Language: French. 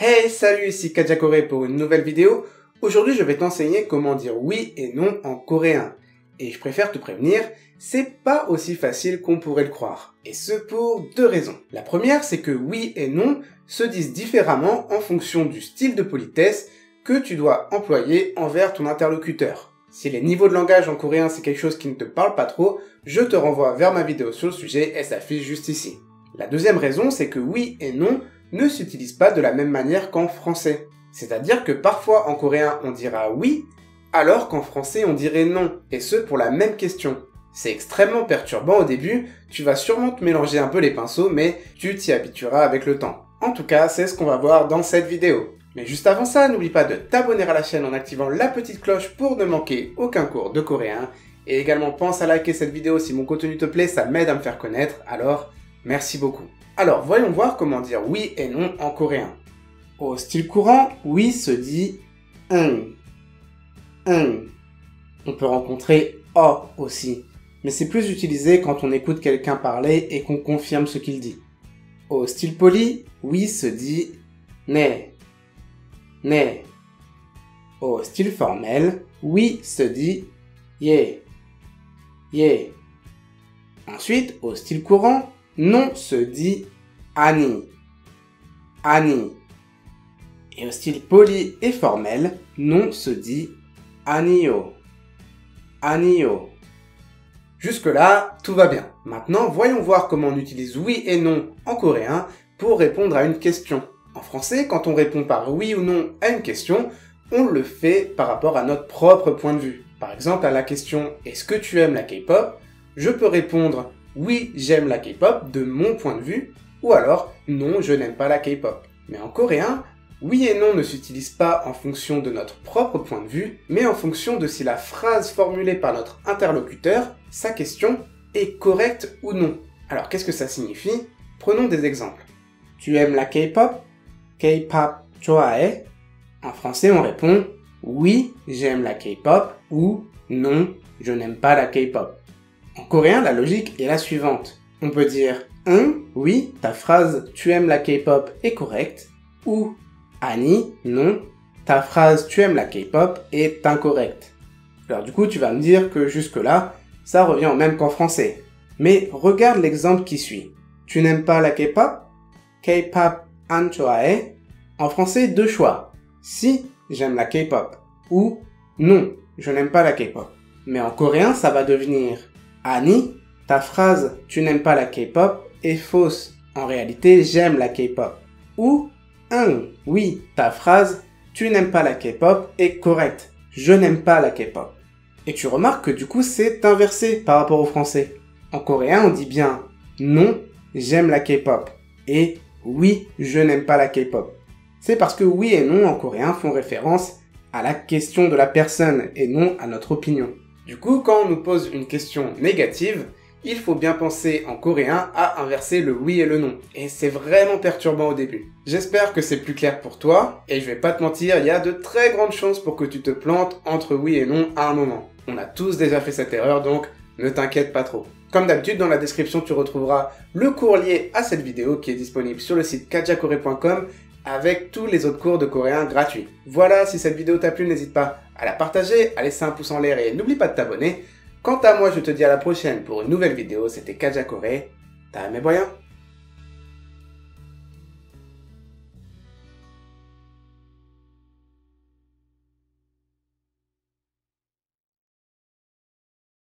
Hey, salut, ici Kajakore pour une nouvelle vidéo. Aujourd'hui, je vais t'enseigner comment dire oui et non en coréen. Et je préfère te prévenir, c'est pas aussi facile qu'on pourrait le croire. Et ce pour deux raisons. La première, c'est que oui et non se disent différemment en fonction du style de politesse que tu dois employer envers ton interlocuteur. Si les niveaux de langage en coréen c'est quelque chose qui ne te parle pas trop, je te renvoie vers ma vidéo sur le sujet, elle s'affiche juste ici. La deuxième raison, c'est que oui et non ne s'utilisent pas de la même manière qu'en français. C'est-à-dire que parfois en coréen on dira oui, alors qu'en français on dirait non, et ce pour la même question. C'est extrêmement perturbant au début, tu vas sûrement te mélanger un peu les pinceaux, mais tu t'y habitueras avec le temps. En tout cas, c'est ce qu'on va voir dans cette vidéo. Mais juste avant ça, n'oublie pas de t'abonner à la chaîne en activant la petite cloche pour ne manquer aucun cours de coréen, et également pense à liker cette vidéo si mon contenu te plaît, ça m'aide à me faire connaître, alors merci beaucoup. Alors, voyons voir comment dire oui et non en coréen. Au style courant, oui se dit 응. On peut rencontrer o aussi, mais c'est plus utilisé quand on écoute quelqu'un parler et qu'on confirme ce qu'il dit. Au style poli, oui se dit 네. Au style formel, oui se dit 예. Ensuite, au style courant, non se dit 아니. Et au style poli et formel, non se dit 아니요. Jusque-là, tout va bien. Maintenant, voyons voir comment on utilise oui et non en coréen pour répondre à une question. En français, quand on répond par oui ou non à une question, on le fait par rapport à notre propre point de vue. Par exemple, à la question « Est-ce que tu aimes la K-pop ?», je peux répondre « Oui, j'aime la K-pop de mon point de vue » ou alors « Non, je n'aime pas la K-pop ». Mais en coréen, oui et non ne s'utilisent pas en fonction de notre propre point de vue, mais en fonction de si la phrase formulée par notre interlocuteur, sa question, est correcte ou non. Alors qu'est-ce que ça signifie? Prenons des exemples. Tu aimes la K-pop? K-pop 좋아해? En français, on répond oui, j'aime la K-pop ou non, je n'aime pas la K-pop. En coréen, la logique est la suivante. On peut dire oui, ta phrase tu aimes la K-pop est correcte ou 아니, non, ta phrase tu aimes la K-pop est incorrecte. Alors du coup, tu vas me dire que jusque-là, ça revient au même qu'en français. Mais regarde l'exemple qui suit. Tu n'aimes pas la K-pop? K-pop 안 좋아해? En français, deux choix. Si, j'aime la K-pop. Ou non, je n'aime pas la K-pop. Mais en coréen, ça va devenir 아니, ta phrase tu n'aimes pas la K-pop est fausse. En réalité, j'aime la K-pop. Ou oui, ta phrase tu n'aimes pas la K-pop est correcte. Je n'aime pas la K-pop. Et tu remarques que du coup, c'est inversé par rapport au français. En coréen, on dit bien non, j'aime la K-pop. Et oui, je n'aime pas la K-pop. C'est parce que oui et non en coréen font référence à la question de la personne et non à notre opinion. Du coup, quand on nous pose une question négative, il faut bien penser en coréen à inverser le oui et le non. Et c'est vraiment perturbant au début. J'espère que c'est plus clair pour toi, et je vais pas te mentir, il y a de très grandes chances pour que tu te plantes entre oui et non à un moment. On a tous déjà fait cette erreur, donc ne t'inquiète pas trop. Comme d'habitude, dans la description, tu retrouveras le cours lié à cette vidéo qui est disponible sur le site kajakore.com avec tous les autres cours de coréen gratuits. Voilà, si cette vidéo t'a plu, n'hésite pas à la partager, à laisser un pouce en l'air et n'oublie pas de t'abonner. Quant à moi, je te dis à la prochaine pour une nouvelle vidéo, c'était Kajakore. Daumé boyo.